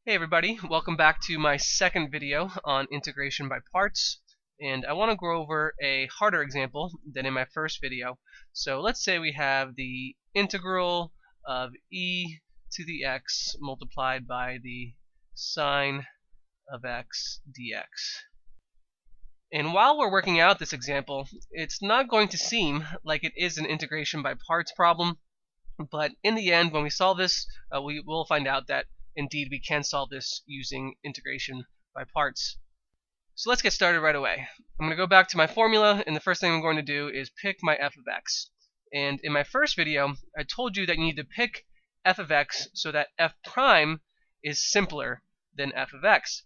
Hey everybody, welcome back to my second video on integration by parts, and I want to go over a harder example than in my first video. So let's say we have the integral of e to the x multiplied by the sine of x dx. And while we're working out this example, it's not going to seem like it is an integration by parts problem, but in the end, when we solve this, we will find out that indeed we can solve this using integration by parts. So let's get started right away. I'm going to go back to my formula, and the first thing I'm going to do is pick my f of x. And in my first video, I told you that you need to pick f of x so that f prime is simpler than f of x.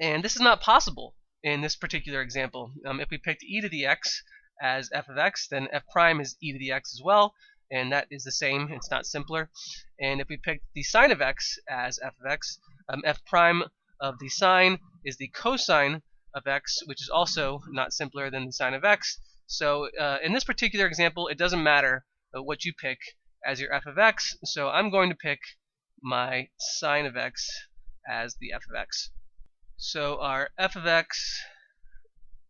And this is not possible in this particular example. If we picked e to the x as f of x, then f prime is e to the x as well, and that is the same, it's not simpler. And if we pick the sine of x as f of x, f prime of the sine is the cosine of x, which is also not simpler than the sine of x. So in this particular example, it doesn't matter what you pick as your f of x, so I'm going to pick my sine of x as the f of x. So our f of x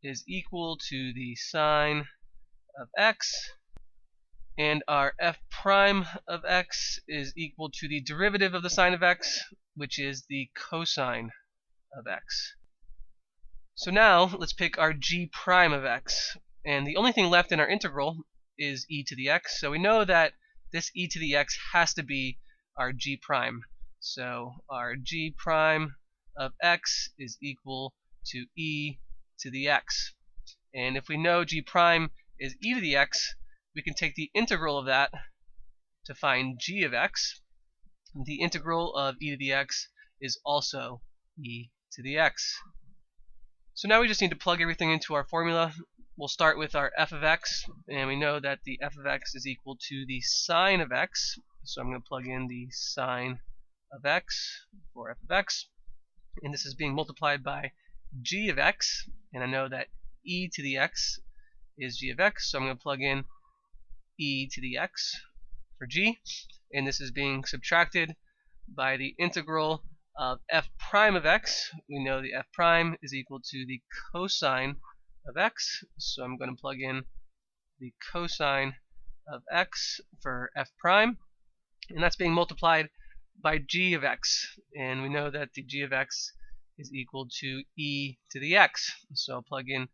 is equal to the sine of x, and our f prime of x is equal to the derivative of the sine of x, which is the cosine of x. So now let's pick our g prime of x, and the only thing left in our integral is e to the x, so we know that this e to the x has to be our g prime. So our g prime of x is equal to e to the x. And if we know g prime is e to the x, we can take the integral of that to find g of x. The integral of e to the x is also e to the x. So now we just need to plug everything into our formula. We'll start with our f of x, and we know that the f of x is equal to the sine of x. So I'm going to plug in the sine of x for f of x. And this is being multiplied by g of x, and I know that e to the x is g of x, so I'm going to plug in e to the x for g, and this is being subtracted by the integral of f prime of x. We know the f prime is equal to the cosine of x, so I'm going to plug in the cosine of x for f prime, and that's being multiplied by g of x, and we know that the g of x is equal to e to the x, so I'll plug in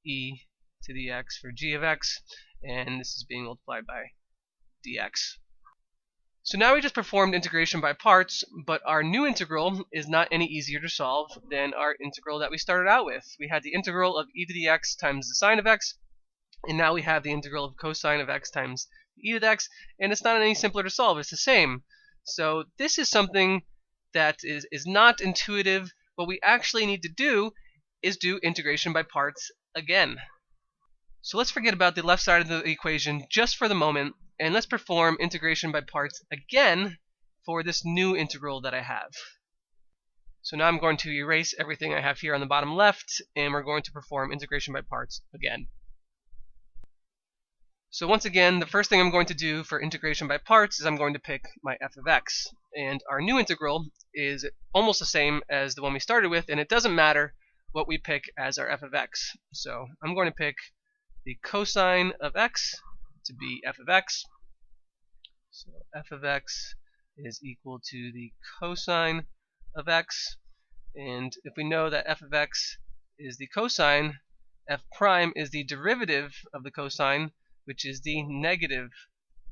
e to the x for g of x, and this is being multiplied by dx. So now we just performed integration by parts, but our new integral is not any easier to solve than our integral that we started out with. We had the integral of e to the x times the sine of x, and now we have the integral of cosine of x times e to the x, and it's not any simpler to solve, it's the same. So this is something that is not intuitive. What we actually need to do is do integration by parts again. So let's forget about the left side of the equation just for the moment, and let's perform integration by parts again for this new integral that I have. So now I'm going to erase everything I have here on the bottom left, and we're going to perform integration by parts again. So once again, the first thing I'm going to do for integration by parts is I'm going to pick my f of x. And our new integral is almost the same as the one we started with, and it doesn't matter what we pick as our f of x. So I'm going to pick the cosine of x to be f of x. So f of x is equal to the cosine of x. And if we know that f of x is the cosine, f prime is the derivative of the cosine, which is the negative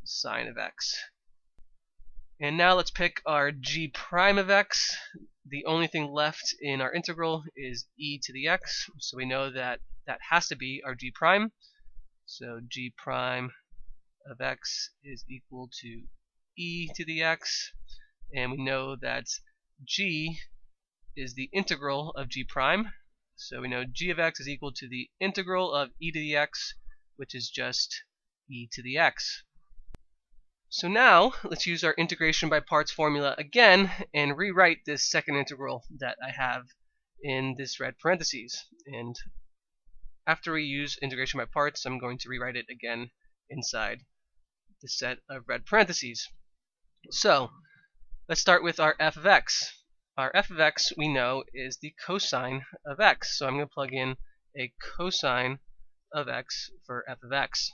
sine of x. And now let's pick our g prime of x. The only thing left in our integral is e to the x, so we know that that has to be our g prime. So g prime of x is equal to e to the x, and we know that g is the integral of g prime. So we know g of x is equal to the integral of e to the x, which is just e to the x. So now let's use our integration by parts formula again and rewrite this second integral that I have in this red parentheses. And after we use integration by parts, I'm going to rewrite it again inside the set of red parentheses. So let's start with our f of x. our f of x we know is the cosine of x. So I'm going to plug in a cosine of x for f of x.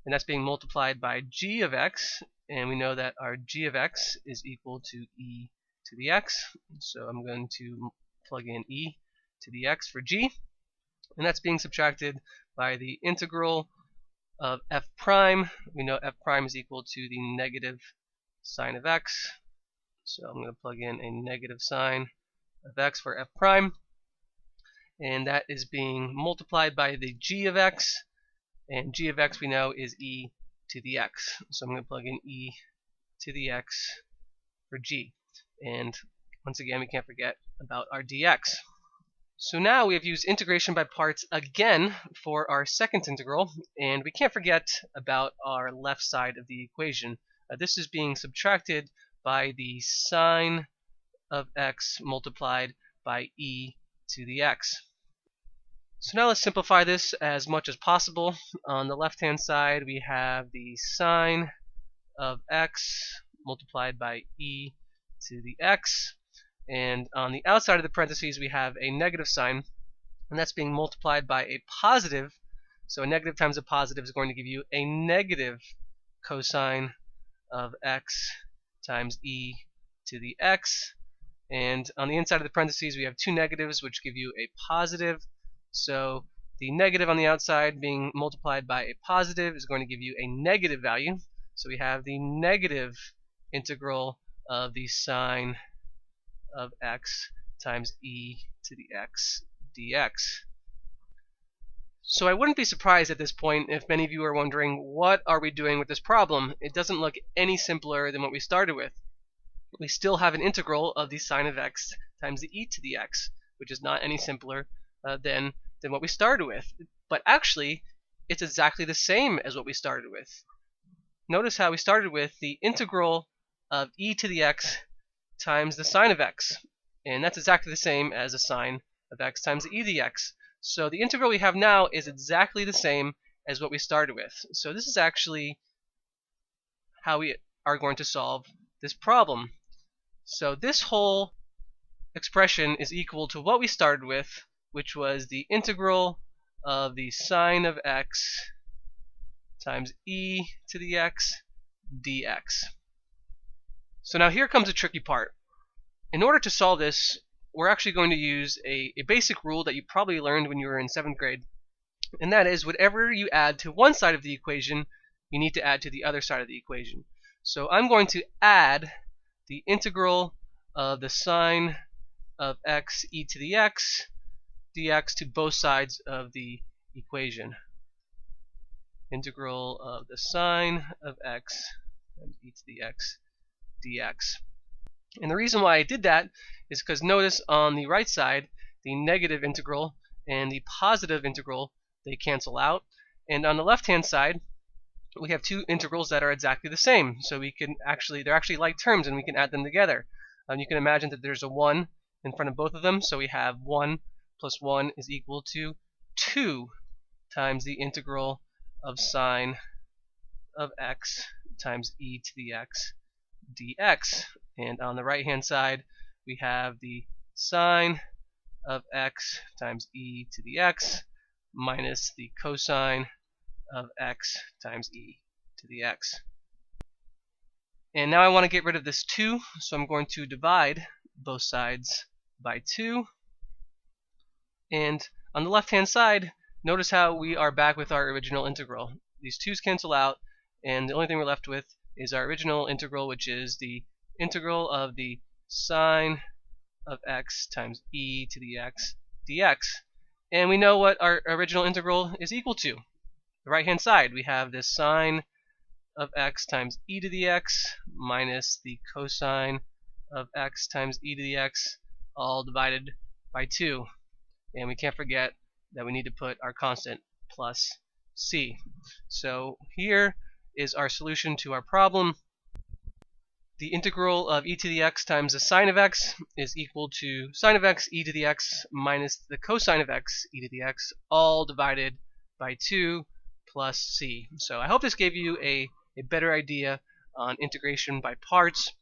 And that's being multiplied by g of x, and we know that our g of x is equal to e to the x. So I'm going to plug in e to the x for g, and that's being subtracted by the integral of f prime. We know f prime is equal to the negative sine of x. So I'm going to plug in a negative sine of x for f prime, and that is being multiplied by the g of x, and g of x we know is e to the x. So I'm going to plug in e to the x for g. And once again, we can't forget about our dx. So now we have used integration by parts again for our second integral, and we can't forget about our left side of the equation. This is being subtracted by the sine of x multiplied by e to the x. So now let's simplify this as much as possible. On the left hand side we have the sine of x multiplied by e to the x, and on the outside of the parentheses we have a negative sign, and that's being multiplied by a positive. So a negative times a positive is going to give you a negative cosine of x times e to the x, and on the inside of the parentheses we have two negatives which give you a positive. So the negative on the outside being multiplied by a positive is going to give you a negative value. So we have the negative integral of the sine of x times e to the x dx. So I wouldn't be surprised at this point if many of you are wondering, what are we doing with this problem? It doesn't look any simpler than what we started with. We still have an integral of the sine of x times the e to the x, which is not any simpler than what we started with. But actually, it's exactly the same as what we started with. Notice how we started with the integral of e to the x times the sine of x, and that's exactly the same as the sine of x times the e to the x. So the integral we have now is exactly the same as what we started with. So this is actually how we are going to solve this problem. So this whole expression is equal to what we started with, which was the integral of the sine of x times e to the x dx. So now here comes the tricky part. In order to solve this, we're actually going to use a basic rule that you probably learned when you were in 7th grade, and that is whatever you add to one side of the equation, you need to add to the other side of the equation. So I'm going to add the integral of the sine of x e to the x dx to both sides of the equation. Integral of the sine of x times e to the x dx. And the reason why I did that is because notice on the right side the negative integral and the positive integral, they cancel out, and on the left hand side we have two integrals that are exactly the same, so we can actually, they're actually like terms and we can add them together. You can imagine that there's a 1 in front of both of them, so we have 1 plus 1 is equal to 2 times the integral of sine of x times e to the x dx. And on the right hand side we have the sine of x times e to the x minus the cosine of x times e to the x. And now I want to get rid of this 2, so I'm going to divide both sides by 2. And on the left hand side, notice how we are back with our original integral. These 2's cancel out, and the only thing we're left with is our original integral, which is the integral of the sine of x times e to the x dx. And we know what our original integral is equal to. The right hand side, we have this sine of x times e to the x minus the cosine of x times e to the x, all divided by 2. And we can't forget that we need to put our constant plus c. So here is our solution to our problem. The integral of e to the x times the sine of x is equal to sine of x e to the x minus the cosine of x e to the x, all divided by 2 plus c. So I hope this gave you a better idea on integration by parts.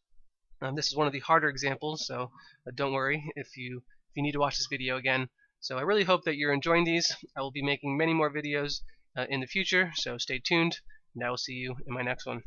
This is one of the harder examples, so don't worry if you need to watch this video again. So I really hope that you're enjoying these. I will be making many more videos in the future, so stay tuned, and I will see you in my next one.